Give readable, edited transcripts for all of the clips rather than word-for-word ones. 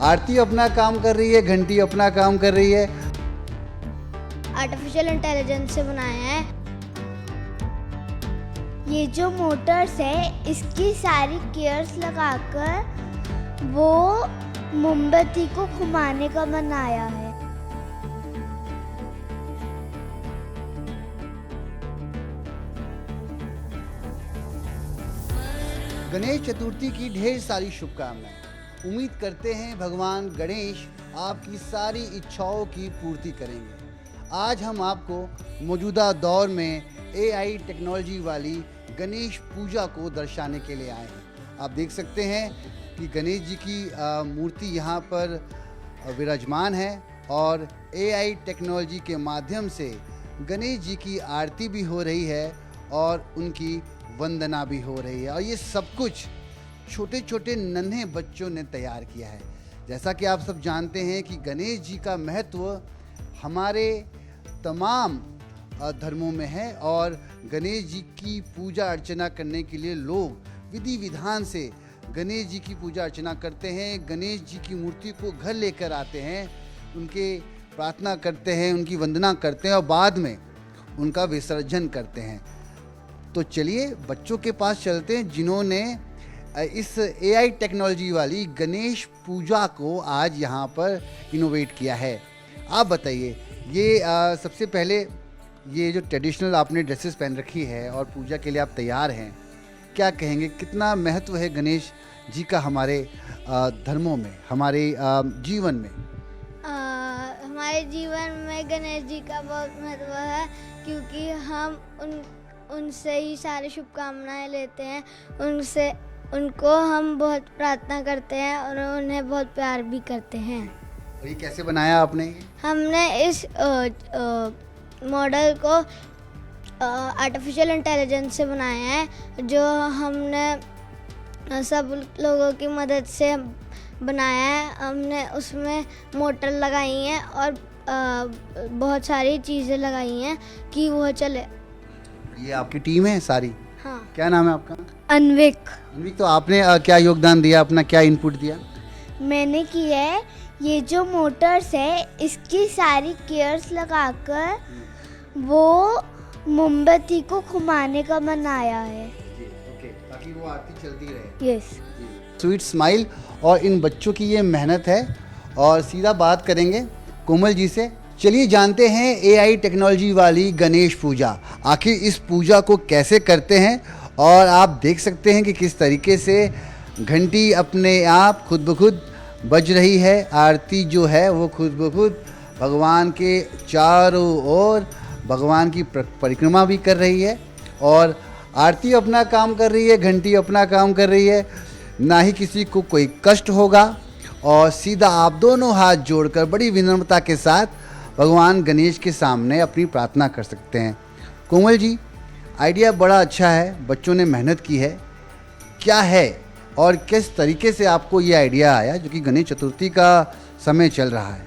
आरती अपना काम कर रही है, घंटी अपना काम कर रही है। आर्टिफिशियल इंटेलिजेंस से बनाया है। ये जो मोटर्स है इसकी सारी गियर्स लगाकर वो मोमबत्ती को घुमाने का बनाया है। गणेश चतुर्थी की ढेर सारी शुभकामनाएं। उम्मीद करते हैं भगवान गणेश आपकी सारी इच्छाओं की पूर्ति करेंगे। आज हम आपको मौजूदा दौर में AI टेक्नोलॉजी वाली गणेश पूजा को दर्शाने के लिए आए हैं। आप देख सकते हैं कि गणेश जी की मूर्ति यहाँ पर विराजमान है और AI टेक्नोलॉजी के माध्यम से गणेश जी की आरती भी हो रही है और उनकी वंदना भी हो रही है। और ये सब कुछ छोटे छोटे नन्हे बच्चों ने तैयार किया है। जैसा कि आप सब जानते हैं कि गणेश जी का महत्व हमारे तमाम धर्मों में है और गणेश जी की पूजा अर्चना करने के लिए लोग विधि विधान से गणेश जी की पूजा अर्चना करते हैं। गणेश जी की मूर्ति को घर लेकर आते हैं, उनके प्रार्थना करते हैं, उनकी वंदना करते हैं और बाद में उनका विसर्जन करते हैं। तो चलिए बच्चों के पास चलते हैं जिन्होंने इस AI टेक्नोलॉजी वाली गणेश पूजा को आज यहाँ पर इनोवेट किया है। आप बताइए, ये सबसे पहले ये जो ट्रेडिशनल आपने ड्रेसेस पहन रखी है और पूजा के लिए आप तैयार हैं, क्या कहेंगे, कितना महत्व है गणेश जी का हमारे धर्मों में, हमारे जीवन में? हमारे जीवन में गणेश जी का बहुत महत्व है क्योंकि हम उनसे ही सारी शुभकामनाएं लेते हैं। उनको हम बहुत प्रार्थना करते हैं और उन्हें बहुत प्यार भी करते हैं। और ये कैसे बनाया आपने? हमने इस मॉडल को आर्टिफिशियल इंटेलिजेंस से बनाया है, जो हमने सब लोगों की मदद से बनाया है। हमने उसमें मोटर लगाई हैं और बहुत सारी चीज़ें लगाई हैं कि वो चले। ये आपकी टीम है सारी? हाँ। क्या नाम है आपका? अनविक। अनविक, तो आपने क्या योगदान दिया, अपना क्या इनपुट दिया? मैंने किया है, ये जो मोटर्स है इसकी सारी गियर्स लगाकर वो मोमबत्ती को घुमाने का बनाया है। ओके, ताकि वो आरती चलती रहे। यस। स्वीट स्माइल और इन बच्चों की ये मेहनत है। और सीधा बात करेंगे कोमल जी से। चलिए जानते हैं AI टेक्नोलॉजी वाली गणेश पूजा, आखिर इस पूजा को कैसे करते हैं। और आप देख सकते हैं कि किस तरीके से घंटी अपने आप खुद ब खुद बज रही है। आरती जो है वो खुद ब खुद भगवान के चारों ओर भगवान की परिक्रमा भी कर रही है और आरती अपना काम कर रही है, घंटी अपना काम कर रही है। ना ही किसी को कोई कष्ट होगा। और सीधा आप दोनों हाथ जोड़कर बड़ी विनम्रता के साथ भगवान गणेश के सामने अपनी प्रार्थना कर सकते हैं। कोमल जी, आइडिया बड़ा अच्छा है, बच्चों ने मेहनत की है। क्या है और किस तरीके से आपको ये आइडिया आया, जो कि गणेश चतुर्थी का समय चल रहा है?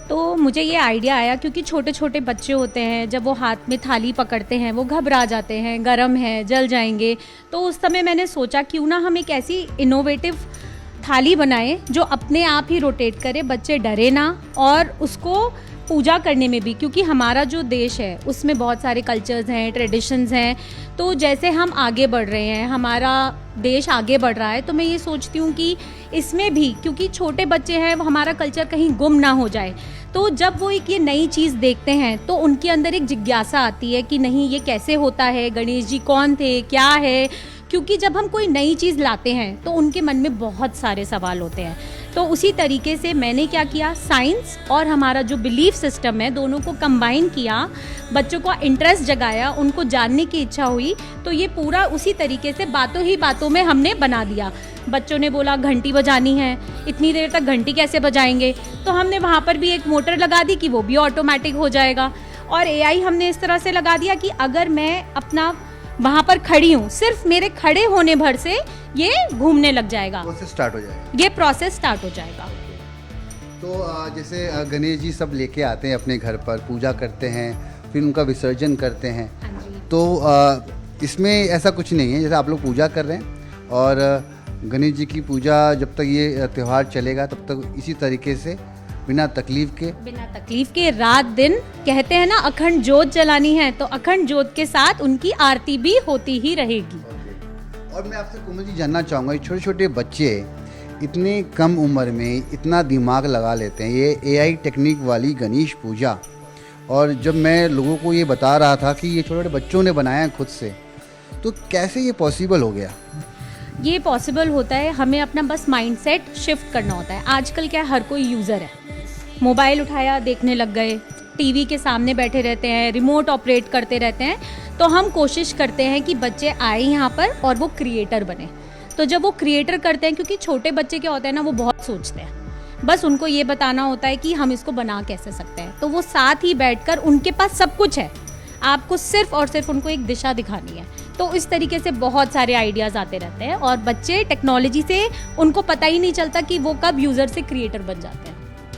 तो मुझे ये आइडिया आया क्योंकि छोटे छोटे बच्चे होते हैं, जब वो हाथ में थाली पकड़ते हैं वो घबरा जाते हैं, गरम है, जल जाएंगे। तो उस समय मैंने सोचा क्यों ना हम एक ऐसी इनोवेटिव थाली बनाएं जो अपने आप ही रोटेट करे, बच्चे डरे ना और उसको पूजा करने में भी, क्योंकि हमारा जो देश है उसमें बहुत सारे कल्चर्स हैं, ट्रेडिशंस हैं। तो जैसे हम आगे बढ़ रहे हैं, हमारा देश आगे बढ़ रहा है, तो मैं ये सोचती हूँ कि इसमें भी, क्योंकि छोटे बच्चे हैं, हमारा कल्चर कहीं गुम ना हो जाए। तो जब वो एक ये नई चीज़ देखते हैं तो उनके अंदर एक जिज्ञासा आती है कि नहीं, ये कैसे होता है, गणेश जी कौन थे, क्या है। क्योंकि जब हम कोई नई चीज़ लाते हैं तो उनके मन में बहुत सारे सवाल होते हैं। तो उसी तरीके से मैंने क्या किया, साइंस और हमारा जो बिलीफ सिस्टम है दोनों को कंबाइन किया, बच्चों को इंटरेस्ट जगाया, उनको जानने की इच्छा हुई। तो ये पूरा उसी तरीके से बातों ही बातों में हमने बना दिया। बच्चों ने बोला घंटी बजानी है, इतनी देर तक घंटी कैसे बजाएंगे, तो हमने वहाँ पर भी एक मोटर लगा दी कि वो भी ऑटोमेटिक हो जाएगा। और AI हमने इस तरह से लगा दिया कि अगर मैं अपना वहाँ पर खड़ी हूँ, सिर्फ मेरे खड़े होने भर से ये घूमने लग जाएगा, प्रोसेस स्टार्ट हो जाएगा। ये प्रोसेस स्टार्ट हो जाएगा। तो जैसे गणेश जी सब लेके आते हैं अपने घर पर, पूजा करते हैं, फिर उनका विसर्जन करते हैं। हाँ जी। तो इसमें ऐसा कुछ नहीं है, जैसे आप लोग पूजा कर रहे हैं और गणेश जी की पूजा जब तक ये त्यौहार चलेगा तब तक इसी तरीके से बिना तकलीफ के रात दिन कहते हैं ना, अखंड जोत जलानी है, तो अखंड जोत के साथ उनकी आरती भी होती ही रहेगी। और मैं आपसे कोमल जी जानना चाहूँगा, ये छोटे छोटे बच्चे इतने कम उम्र में इतना दिमाग लगा लेते हैं, ये AI टेक्निक वाली गणेश पूजा, और जब मैं लोगों को ये बता रहा था कि ये छोटे छोटे बच्चों ने बनाया है खुद से, तो कैसे ये पॉसिबल हो गया? ये पॉसिबल होता है, हमें अपना बस माइंडसेट शिफ्ट करना होता है। आजकल क्या है, हर कोई यूज़र है, मोबाइल उठाया देखने लग गए, टीवी के सामने बैठे रहते हैं, रिमोट ऑपरेट करते रहते हैं। तो हम कोशिश करते हैं कि बच्चे आए यहाँ पर और वो क्रिएटर बने। तो जब वो क्रिएटर करते हैं, क्योंकि छोटे बच्चे क्या होते हैं ना, वो बहुत सोचते हैं, बस उनको ये बताना होता है कि हम इसको बना कैसे सकते हैं। तो वो साथ ही बैठकर, उनके पास सब कुछ है, आपको सिर्फ और सिर्फ उनको एक दिशा दिखानी है। तो इस तरीके से बहुत सारे आइडियाज़ आते रहते हैं और बच्चे टेक्नोलॉजी से, उनको पता ही नहीं चलता कि वो कब यूज़र से क्रिएटर बन जाते हैं।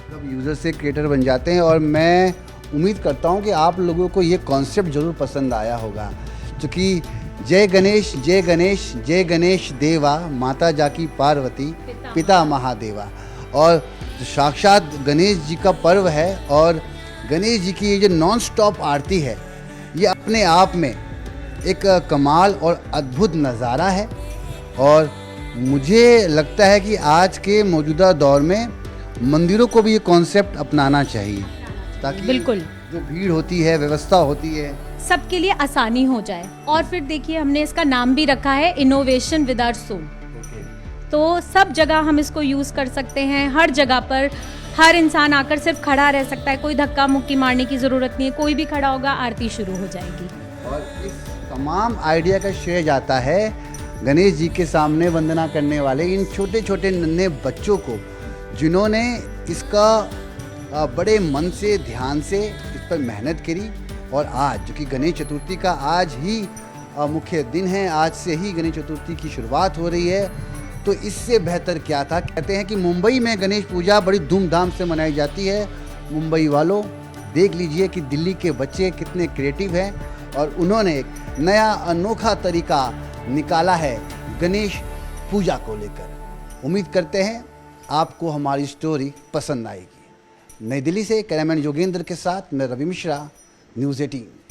कब यूज़र से क्रिएटर बन जाते हैं। और मैं उम्मीद करता हूँ कि आप लोगों को ये कॉन्सेप्ट ज़रूर पसंद आया होगा, क्योंकि जय गणेश जय गणेश जय गणेश देवा, माता जाकी पार्वती पिता महादेवा। और साक्षात गणेश जी का पर्व है, और गणेश जी की ये जो नॉन स्टॉप आरती है, ये अपने आप में एक कमाल और अद्भुत नज़ारा है। और मुझे लगता है कि आज के मौजूदा दौर में मंदिरों को भी ये कॉन्सेप्ट अपनाना चाहिए, ताकि बिल्कुल जो भीड़ होती है, व्यवस्था होती है, सबके लिए आसानी हो जाए। और फिर देखिए, हमने इसका नाम भी रखा है इनोवेशन विद आवर सोल। तो सब जगह हम इसको यूज़ कर सकते हैं, हर जगह पर हर इंसान आकर सिर्फ खड़ा रह सकता है, कोई धक्का मुक्की मारने की ज़रूरत नहीं है, कोई भी खड़ा होगा, आरती शुरू हो जाएगी। और इस तमाम आइडिया का श्रेय जाता है गणेश जी के सामने वंदना करने वाले इन छोटे छोटे नन्हे बच्चों को, जिन्होंने इसका बड़े मन से, ध्यान से इस पर मेहनत करी। और आज जो कि गणेश चतुर्थी का आज ही मुख्य दिन है, आज से ही गणेश चतुर्थी की शुरुआत हो रही है, तो इससे बेहतर क्या था। कहते हैं कि मुंबई में गणेश पूजा बड़ी धूमधाम से मनाई जाती है। मुंबई वालों, देख लीजिए कि दिल्ली के बच्चे कितने क्रिएटिव हैं, और उन्होंने एक नया अनोखा तरीका निकाला है गणेश पूजा को लेकर। उम्मीद करते हैं आपको हमारी स्टोरी पसंद आएगी। नई दिल्ली से कैमरामैन योगेंद्र के साथ मैं रवि मिश्रा, न्यूज़ 18।